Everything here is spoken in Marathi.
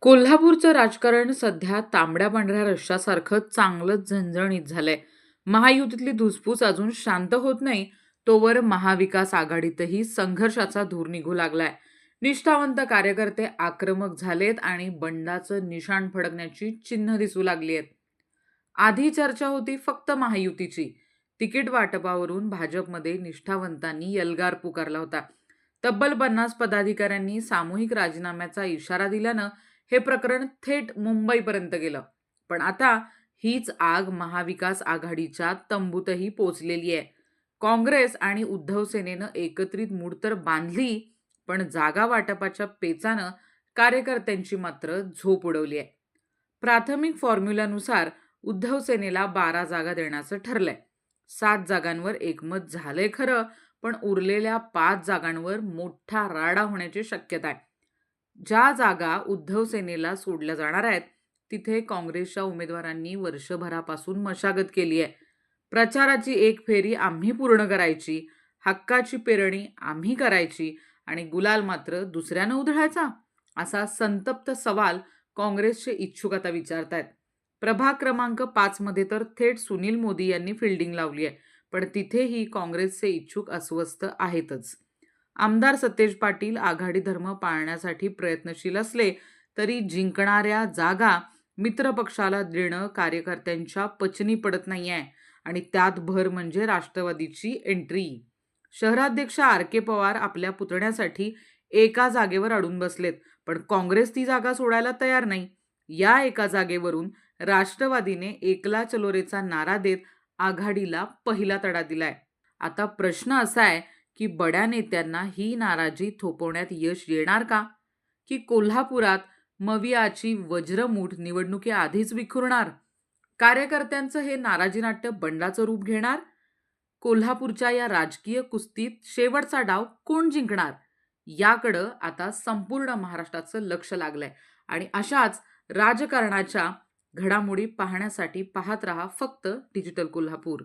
कोल्हापूरचं राजकारण सध्या तांबड्या पांढऱ्या रश्श्यासारखं चांगलंच झणझणीत झालंय. महायुतीतली धुसफूस अजून शांत होत नाही, तोवर महाविकास आघाडीतही संघर्षाचा धूर निघू लागलाय. निष्ठावंत कार्यकर्ते आक्रमक झालेत आणि बंडाचं निशाण फडकण्याची चिन्ह दिसू लागली आहेत. आधी चर्चा होती फक्त महायुतीची. तिकीट वाटपावरून भाजपमध्ये निष्ठावंतांनी एल्गार पुकारला होता. तब्बल 50 पदाधिकाऱ्यांनी सामूहिक राजीनाम्याचा इशारा दिल्यानं हे प्रकरण थेट मुंबईपर्यंत गेलं. पण आता हीच आग महाविकास आघाडीच्या तंबूतही पोचलेली आहे. काँग्रेस आणि उद्धव सेनेनं एकत्रित मूठ तर बांधली, पण जागा वाटपाच्या पेचानं कार्यकर्त्यांची मात्र झोप उडवली आहे. प्राथमिक फॉर्म्युल्यानुसार उद्धव सेनेला 12 जागा देण्याचं ठरलंय. 7 जागांवर एकमत झालंय खरं, पण उरलेल्या 5 जागांवर मोठा राडा होण्याची शक्यता आहे. ज्या जागा उद्धव सेनेला सोडल्या जाणार आहेत, तिथे काँग्रेसच्या उमेदवारांनी वर्षभरापासून मशागत केली आहे. प्रचाराची एक फेरी आम्ही पूर्ण करायची, हक्काची पेरणी आम्ही करायची आणि गुलाल मात्र दुसऱ्यानं उधळायचा, असा संतप्त सवाल काँग्रेसचे इच्छुक आता विचारतायत. प्रभाग क्रमांक 5 मध्ये तर थेट सुनील मोदी यांनी फिल्डिंग लावली आहे, पण तिथेही काँग्रेसचे इच्छुक अस्वस्थ आहेतच. आमदार सतेज पाटील आघाडी धर्म पाळण्यासाठी प्रयत्नशील असले तरी जिंकणाऱ्या जागा मित्रपक्षाला देणं कार्यकर्त्यांच्या पचनी पडत नाहीये आणि त्यात भर म्हणजे राष्ट्रवादीची एंट्री. शहराध्यक्ष आर के पवार आपल्या पुतण्यासाठी एका जागेवर अडून बसलेत, पण काँग्रेस ती जागा सोडायला तयार नाही. या एका जागेवरून राष्ट्रवादीने एकला चलोरेचा नारा देत आघाडीला पहिला तडा दिलाय. आता प्रश्न असा आहे की बड्या नेत्यांना ही नाराजी थोपवण्यात यश येणार का? की कोल्हापुरात मवियाची वज्रमूठ निवडणुकीआधीच विखुरणार? कार्यकर्त्यांचं हे नाराजी नाट्य बंडाचं रूप घेणार? कोल्हापूरच्या या राजकीय कुस्तीत शेवटचा डाव कोण जिंकणार? याकडं आता संपूर्ण महाराष्ट्राचं लक्ष लागलंय आणि अशाच राजकारणाच्या घडामोडी पाहण्यासाठी पाहत रहा फक्त डिजिटल कोल्हापूर.